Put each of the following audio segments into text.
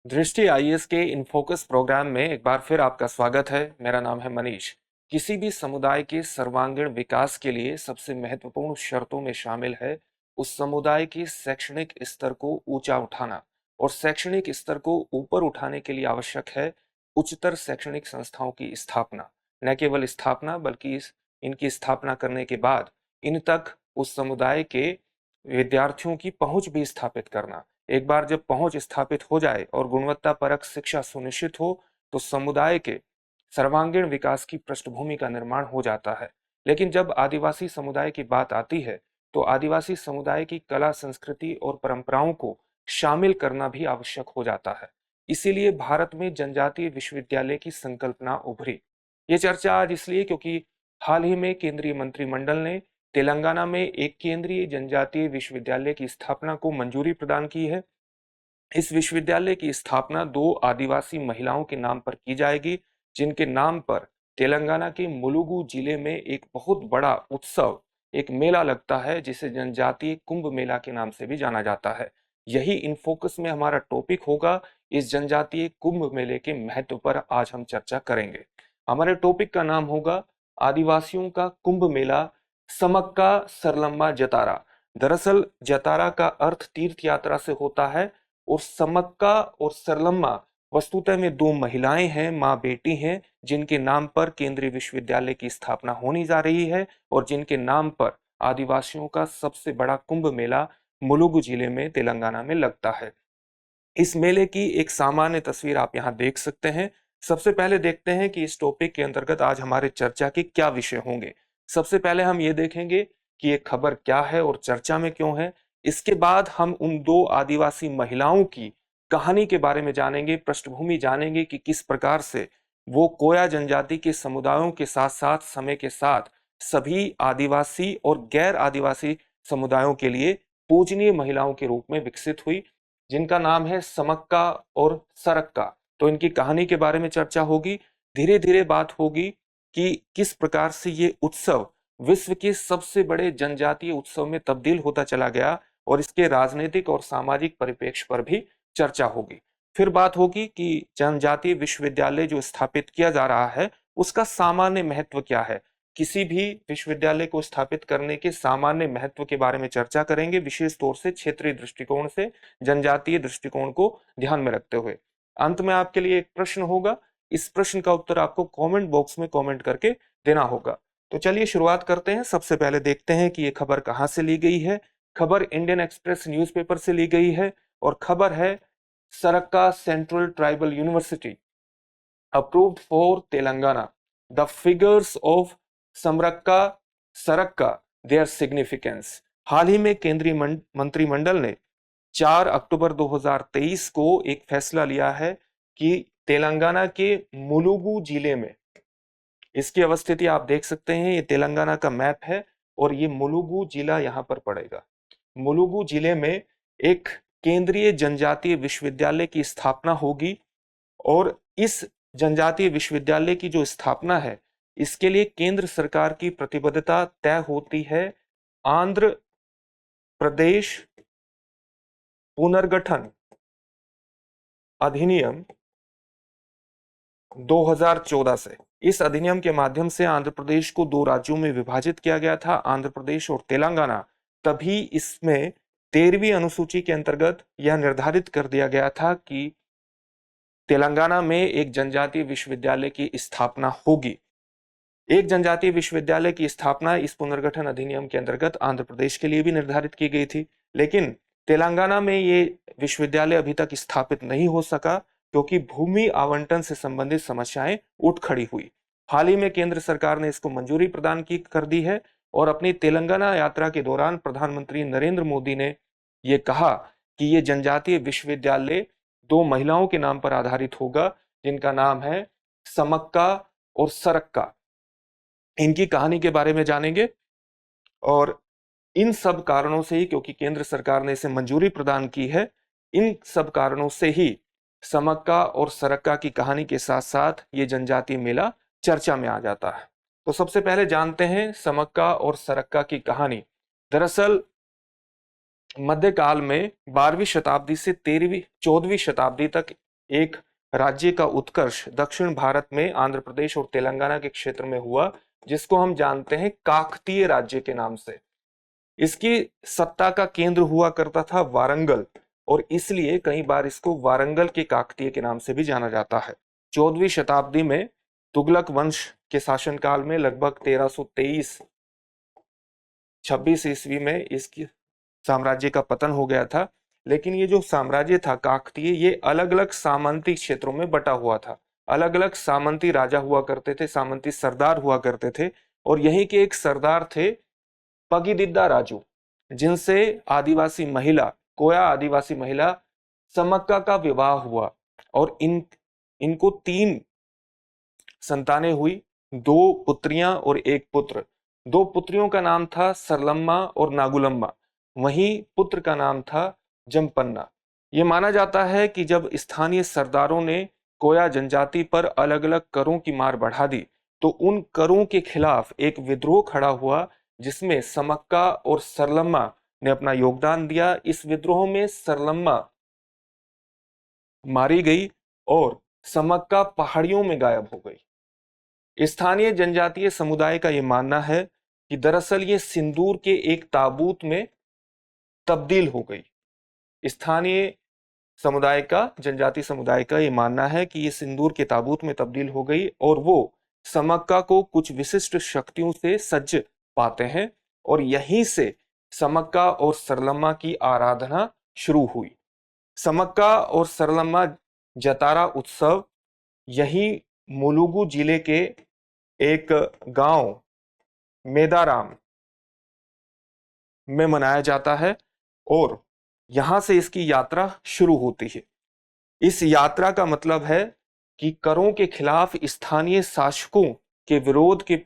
दृष्टि आईएएस के in focus programme में एक बार फिर आपका स्वागत है। मेरा नाम है मनीष। किसी भी समुदाय के सर्वांगीण विकास के लिए सबसे महत्वपूर्ण शर्तों में शामिल है उस समुदाय के शैक्षणिक स्तर को ऊंचा उठाना, और शैक्षणिक स्तर को ऊपर उठाने के लिए आवश्यक है उच्चतर शैक्षणिक संस्थाओं की स्थापना। न केवल स्थापना बल्कि इनकी स्थापना करने के बाद इन तक उस समुदाय के विद्यार्थियों की पहुंच भी स्थापित करना। एक बार जब पहुंच स्थापित हो जाए और गुणवत्ता परक शिक्षा सुनिश्चित हो तो समुदाय के सर्वांगीण विकास की पृष्ठभूमि का निर्माण हो जाता है। लेकिन जब आदिवासी समुदाय की बात आती है तो आदिवासी समुदाय की कला, संस्कृति और परंपराओं को शामिल करना भी आवश्यक हो जाता है। इसीलिए भारत में जनजातीय विश्वविद्यालय की संकल्पना उभरी। ये चर्चा आज इसलिए क्योंकि हाल ही में केंद्रीय मंत्रिमंडल ने तेलंगाना में एक केंद्रीय जनजातीय विश्वविद्यालय की स्थापना को मंजूरी प्रदान की है। इस विश्वविद्यालय की स्थापना दो आदिवासी महिलाओं के नाम पर की जाएगी, जिनके नाम पर तेलंगाना के मुलुगु जिले में एक बहुत बड़ा उत्सव, एक मेला लगता है जिसे जनजातीय कुंभ मेला के नाम से भी जाना जाता है। यही इन फोकस में हमारा टॉपिक होगा। इस जनजातीय कुंभ मेले के महत्व पर आज हम चर्चा करेंगे। हमारे टॉपिक का नाम होगा आदिवासियों का कुंभ मेला, समक्का सरलम्मा जतारा। दरअसल जतारा का अर्थ तीर्थ यात्रा से होता है और समक्का और सरलम्मा वस्तुतः में दो महिलाएं हैं, माँ बेटी हैं, जिनके नाम पर केंद्रीय विश्वविद्यालय की स्थापना होने जा रही है और जिनके नाम पर आदिवासियों का सबसे बड़ा कुंभ मेला मुलुगु जिले में तेलंगाना में लगता है। इस मेले की एक सामान्य तस्वीर आप यहाँ देख सकते हैं। सबसे पहले देखते हैं कि इस टॉपिक के अंतर्गत आज हमारे चर्चा के क्या विषय होंगे। सबसे पहले हम ये देखेंगे कि ये खबर क्या है और चर्चा में क्यों है। इसके बाद हम उन दो आदिवासी महिलाओं की कहानी के बारे में जानेंगे, पृष्ठभूमि जानेंगे कि किस प्रकार से वो कोया जनजाति के समुदायों के साथ साथ समय के साथ सभी आदिवासी और गैर आदिवासी समुदायों के लिए पूजनीय महिलाओं के रूप में विकसित हुई, जिनका नाम है समक्का और सरक्का। तो इनकी कहानी के बारे में चर्चा होगी। धीरे धीरे बात होगी कि किस प्रकार से ये उत्सव विश्व के सबसे बड़े जनजातीय उत्सव में तब्दील होता चला गया और इसके राजनीतिक और सामाजिक परिप्रेक्ष्य पर भी चर्चा होगी। फिर बात होगी कि जनजातीय विश्वविद्यालय जो स्थापित किया जा रहा है उसका सामान्य महत्व क्या है। किसी भी विश्वविद्यालय को स्थापित करने के सामान्य महत्व के बारे में चर्चा करेंगे, विशेष तौर से क्षेत्रीय दृष्टिकोण से, जनजातीय दृष्टिकोण को ध्यान में रखते हुए। अंत में आपके लिए एक प्रश्न होगा। इस प्रश्न का उत्तर आपको कमेंट बॉक्स में कमेंट करके देना होगा। तो चलिए शुरुआत करते हैं। सबसे पहले देखते हैं कि ये खबर कहां से ली गई है। खबर इंडियन एक्सप्रेस न्यूज़पेपर से ली गई है और खबर है Sarakka central tribal university approved for Telangana. The figures of Sammakka Sarakka their significance। हाल ही में केंद्रीय मंत्रिमंडल ने 4 अक्टूबर 2023 को एक फैसला लिया है कि तेलंगाना के मुलुगु जिले में, इसकी अवस्थिति आप देख सकते हैं, ये तेलंगाना का मैप है और ये मुलुगु जिला यहाँ पर पड़ेगा। मुलुगु जिले में एक केंद्रीय जनजातीय विश्वविद्यालय की स्थापना होगी और इस जनजातीय विश्वविद्यालय की जो स्थापना है इसके लिए केंद्र सरकार की प्रतिबद्धता तय होती है आंध्र प्रदेश पुनर्गठन अधिनियम 2014 से। इस अधिनियम के माध्यम से आंध्र प्रदेश को दो राज्यों में विभाजित किया गया था, आंध्र प्रदेश और तेलंगाना। तभी इसमें 13वीं अनुसूची के अंतर्गत यह निर्धारित कर दिया गया था कि तेलंगाना में एक जनजातीय विश्वविद्यालय की स्थापना होगी। एक जनजातीय विश्वविद्यालय की स्थापना इस पुनर्गठन अधिनियम के अंतर्गत आंध्र प्रदेश के लिए भी निर्धारित की गई थी, लेकिन तेलंगाना में ये विश्वविद्यालय अभी तक स्थापित नहीं हो सका क्योंकि भूमि आवंटन से संबंधित समस्याएं उठ खड़ी हुई। हाल ही में केंद्र सरकार ने इसको मंजूरी प्रदान की कर दी है और अपनी तेलंगाना यात्रा के दौरान प्रधानमंत्री नरेंद्र मोदी ने ये कहा कि ये जनजातीय विश्वविद्यालय दो महिलाओं के नाम पर आधारित होगा, जिनका नाम है समक्का और सरक्का। इनकी कहानी के बारे में जानेंगे और इन सब कारणों से ही, क्योंकि केंद्र सरकार ने इसे मंजूरी प्रदान की है, इन सब कारणों से ही समक्का और सरक्का की कहानी के साथ साथ ये जनजातीय मेला चर्चा में आ जाता है। तो सबसे पहले जानते हैं समक्का और सरक्का की कहानी। दरअसल मध्यकाल में 12वीं शताब्दी से 14वीं शताब्दी तक एक राज्य का उत्कर्ष दक्षिण भारत में आंध्र प्रदेश और तेलंगाना के क्षेत्र में हुआ, जिसको हम जानते हैं काकतीय राज्य के नाम से। इसकी सत्ता का केंद्र हुआ करता था वारंगल, और इसलिए कई बार इसको वारंगल के काकतीय के नाम से भी जाना जाता है। 14वीं शताब्दी में तुगलक वंश के शासनकाल में लगभग 1323-26 ईस्वी में इसकी साम्राज्य का पतन हो गया था। लेकिन ये जो साम्राज्य था काकतीय, ये अलग अलग सामंती क्षेत्रों में बटा हुआ था। अलग अलग सामंती राजा हुआ करते थे, सामंती सरदार हुआ करते थे, और यहीं के एक सरदार थे पगिदिद्दा राजू, जिनसे आदिवासी महिला, कोया आदिवासी महिला समक्का का विवाह हुआ, और इनको 3 संतानें हुई, 2 पुत्रियां और 1 पुत्र। 2 पुत्रियों का नाम था सरलम्मा और नागुलम्मा, वहीं पुत्र का नाम था जमपन्ना। यह माना जाता है कि जब स्थानीय सरदारों ने कोया जनजाति पर अलग अलग करों की मार बढ़ा दी, तो उन करों के खिलाफ एक विद्रोह खड़ा हुआ, जिसमें समक्का और सरलम्मा ने अपना योगदान दिया। इस विद्रोह में सरलम्मा मारी गई और समक्का पहाड़ियों में गायब हो गई। स्थानीय जनजातीय समुदाय का यह मानना है कि दरअसल ये सिंदूर के एक ताबूत में तब्दील हो गई। स्थानीय समुदाय का, जनजाति समुदाय का यह मानना है कि ये सिंदूर के ताबूत में तब्दील हो गई, और वो समक्का को कुछ विशिष्ट शक्तियों से सज्ज पाते हैं, और यहीं से समक्का और सरलम्मा की आराधना शुरू हुई। समक्का और सरलम्मा जतारा उत्सव यही मुलुगु जिले के एक गांव मेदाराम में मनाया जाता है, और यहां से इसकी यात्रा शुरू होती है। इस यात्रा का मतलब है कि करों के खिलाफ स्थानीय शासकों के विरोध के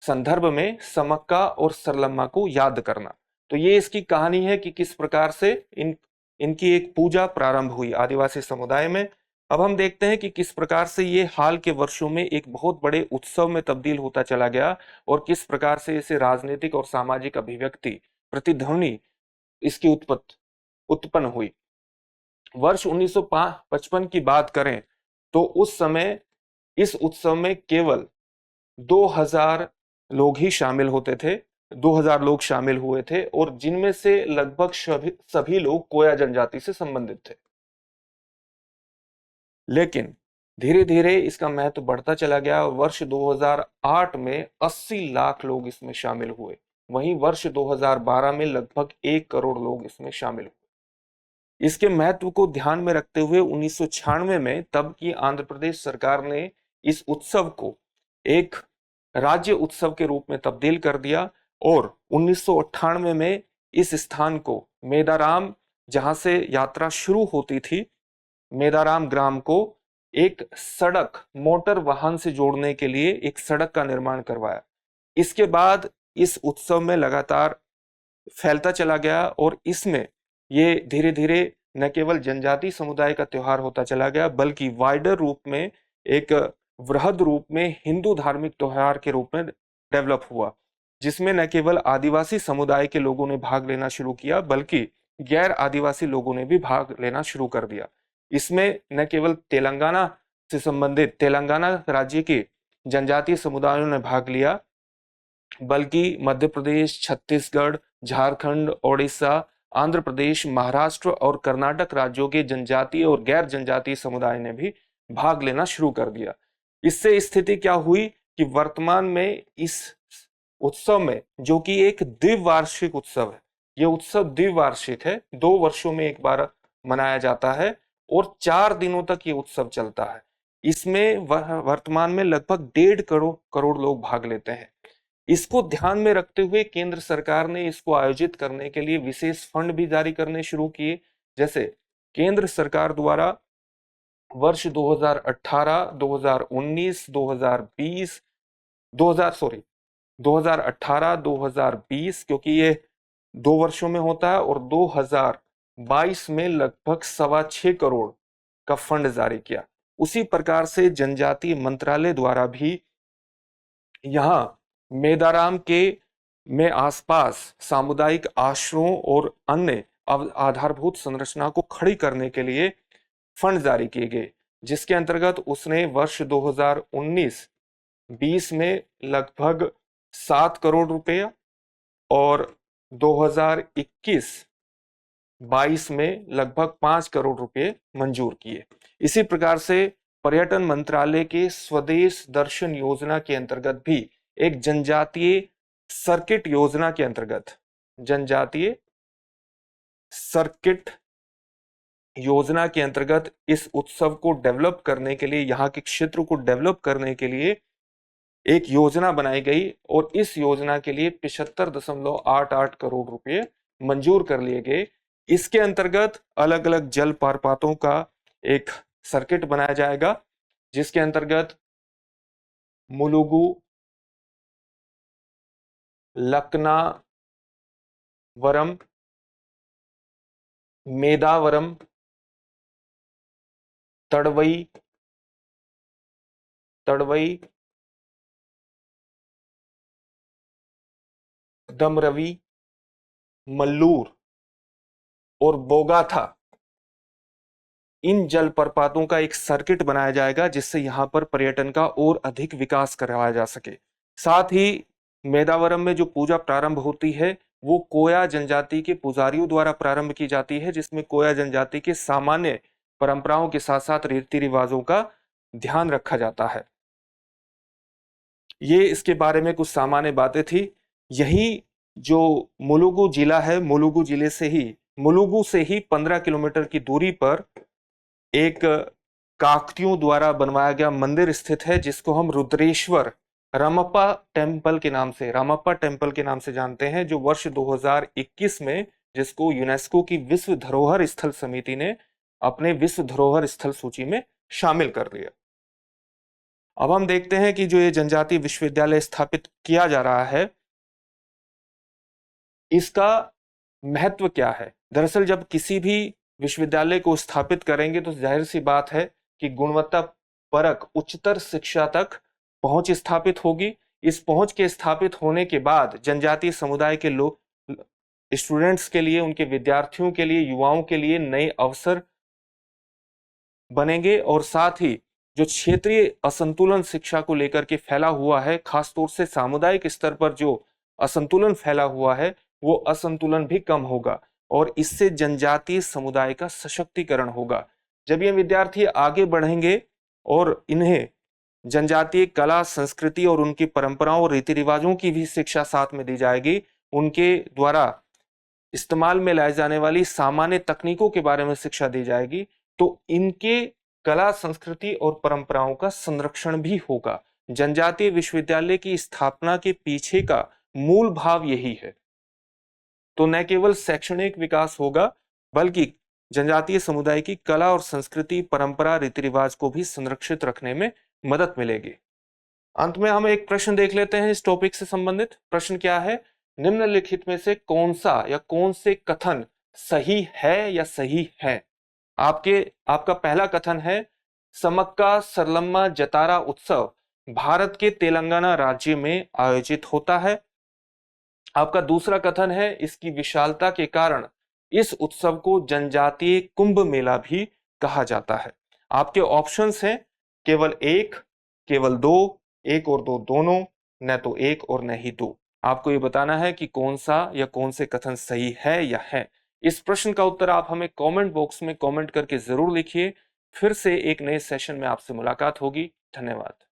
संदर्भ में समक्का और सरलम्मा को याद करना। तो ये इसकी कहानी है कि किस प्रकार से इनकी एक पूजा प्रारंभ हुई आदिवासी समुदाय में। अब हम देखते हैं कि किस प्रकार से ये हाल के वर्षों में एक बहुत बड़े उत्सव में तब्दील होता चला गया, और किस प्रकार से इसे राजनीतिक और सामाजिक अभिव्यक्ति, प्रतिध्वनि इसकी उत्पन्न हुई। वर्ष 1955 की बात करें तो उस समय इस उत्सव में केवल 2000 लोग ही शामिल होते थे, 2000 लोग शामिल हुए थे, और जिनमें से लगभग सभी लोग कोया जनजाति से संबंधित थे। लेकिन धीरे धीरे इसका महत्व बढ़ता चला गया, और वर्ष 2008 में 80 लाख लोग इसमें शामिल हुए। वहीं वर्ष 2012 में लगभग 1 करोड़ लोग इसमें शामिल हुए। इसके महत्व को ध्यान में रखते हुए 1996 में तब की आंध्र प्रदेश सरकार ने इस उत्सव को एक राज्य उत्सव के रूप में तब्दील कर दिया, और 1998 में इस स्थान को मेदाराम, जहां से यात्रा शुरू होती थी, मेदाराम ग्राम को एक सड़क, मोटर वाहन से जोड़ने के लिए एक सड़क का निर्माण करवाया। इसके बाद इस उत्सव में लगातार फैलता चला गया, और इसमें ये धीरे धीरे न केवल जनजाति समुदाय का त्योहार होता चला गया, बल्कि वाइडर रूप में, एक वृहद रूप में हिंदू धार्मिक त्योहार के रूप में डेवलप हुआ, जिसमें न केवल आदिवासी समुदाय के लोगों ने भाग लेना शुरू किया, बल्कि गैर आदिवासी लोगों ने भी भाग लेना शुरू कर दिया। इसमें न केवल तेलंगाना से संबंधित, तेलंगाना राज्य के जनजातीय समुदायों ने भाग लिया, बल्कि मध्य प्रदेश, छत्तीसगढ़, झारखंड, ओडिशा, आंध्र प्रदेश, महाराष्ट्र और कर्नाटक राज्यों के जनजातीय और गैर जनजातीय समुदाय ने भी भाग लेना शुरू कर दिया। इससे स्थिति क्या हुई कि वर्तमान में इस उत्सव में, जो कि एक द्विवार्षिक उत्सव है, यह उत्सव द्विवार्षिक है, 2 वर्षों में एक बार मनाया जाता है, और 4 दिनों तक ये उत्सव चलता है। इसमें वर्तमान में लगभग 1.5 करोड़ लोग भाग लेते हैं। इसको ध्यान में रखते हुए केंद्र सरकार ने इसको आयोजित करने के लिए विशेष फंड भी जारी करने शुरू किए। जैसे केंद्र सरकार द्वारा वर्ष 2018, 2019, 2020, 2018, 2020, क्योंकि ये 2 वर्षों में होता है, और 2022 में लगभग 6.25 करोड़ का फंड जारी किया। उसी प्रकार से जनजातीय मंत्रालय द्वारा भी यहाँ मेदाराम के में आसपास सामुदायिक आश्रयों और अन्य आधारभूत संरचना को खड़ी करने के लिए फंड जारी किए गए। जिसके अंतर्गत उसने वर्ष 2019-20 में लगभग 7 करोड़ रुपए और 2021-22 में लगभग 5 करोड़ रुपए मंजूर किए। इसी प्रकार से पर्यटन मंत्रालय के स्वदेश दर्शन योजना के अंतर्गत भी एक जनजातीय सर्किट योजना के अंतर्गत जनजातीय सर्किट योजना के अंतर्गत इस उत्सव को डेवलप करने के लिए, यहाँ के क्षेत्र को डेवलप करने के लिए एक योजना बनाई गई और इस योजना के लिए 75.88 करोड़ रुपए मंजूर कर लिए गए। इसके अंतर्गत अलग अलग जल प्रपातों का एक सर्किट बनाया जाएगा, जिसके अंतर्गत मुलुगु, लक्नावरम, मेदावरम, तड़वई, दमरवी, मल्लूर और बोगाथा, इन जलप्रपातों का एक सर्किट बनाया जाएगा, जिससे यहां पर पर्यटन का और अधिक विकास करवाया जा सके। साथ ही मेदावरम में जो पूजा प्रारंभ होती है वो कोया जनजाति के पुजारियों द्वारा प्रारंभ की जाती है, जिसमें कोया जनजाति के सामान्य परंपराओं के साथ साथ रीति रिवाजों का ध्यान रखा जाता है। ये इसके बारे में कुछ सामान्य बातें थी। यही जो मुलुगु जिला है, मुलुगु से ही 15 किलोमीटर की दूरी पर एक काकतियों द्वारा बनवाया गया मंदिर स्थित है, जिसको हम रुद्रेश्वर रामप्पा टेम्पल के नाम से जानते हैं, जो वर्ष 2021 में जिसको यूनेस्को की विश्व धरोहर स्थल समिति ने अपने विश्व धरोहर स्थल सूची में शामिल कर लिया। अब हम देखते हैं कि जो ये जनजातीय विश्वविद्यालय स्थापित किया जा रहा है, इसका महत्व क्या है। दरअसल जब किसी भी विश्वविद्यालय को स्थापित करेंगे तो जाहिर सी बात है कि गुणवत्ता परक उच्चतर शिक्षा तक पहुंच स्थापित होगी। इस पहुंच के स्थापित होने के बाद जनजातीय समुदाय के लोग, स्टूडेंट्स के लिए, उनके विद्यार्थियों के लिए, युवाओं के लिए नए अवसर बनेंगे और साथ ही जो क्षेत्रीय असंतुलन शिक्षा को लेकर के फैला हुआ है, खासतौर से सामुदायिक स्तर पर जो असंतुलन फैला हुआ है, वो असंतुलन भी कम होगा और इससे जनजातीय समुदाय का सशक्तिकरण होगा। जब ये विद्यार्थी आगे बढ़ेंगे और इन्हें जनजातीय कला, संस्कृति और उनकी परंपराओं और रीति रिवाजों की भी शिक्षा साथ में दी जाएगी, उनके द्वारा इस्तेमाल में लाई जाने वाली सामान्य तकनीकों के बारे में शिक्षा दी जाएगी, तो इनके कला, संस्कृति और परंपराओं का संरक्षण भी होगा। जनजातीय विश्वविद्यालय की स्थापना के पीछे का मूल भाव यही है। तो न केवल शैक्षणिक विकास होगा, बल्कि जनजातीय समुदाय की कला और संस्कृति, परंपरा, रीति रिवाज को भी संरक्षित रखने में मदद मिलेगी। अंत में हम एक प्रश्न देख लेते हैं इस टॉपिक से संबंधित। प्रश्न क्या है? निम्नलिखित में से कौन सा या कौन से कथन सही है या सही है? आपका पहला कथन है, समक्का सरलम्मा जतारा उत्सव भारत के तेलंगाना राज्य में आयोजित होता है। आपका दूसरा कथन है, इसकी विशालता के कारण इस उत्सव को जनजातीय कुंभ मेला भी कहा जाता है। आपके ऑप्शंस हैं केवल एक, केवल दो, एक और दो दोनों, न तो एक और न ही दो। आपको ये बताना है कि कौन सा या कौन से कथन सही है या है। इस प्रश्न का उत्तर आप हमें कमेंट बॉक्स में कमेंट करके जरूर लिखिए। फिर से एक नए सेशन में आपसे मुलाकात होगी। धन्यवाद।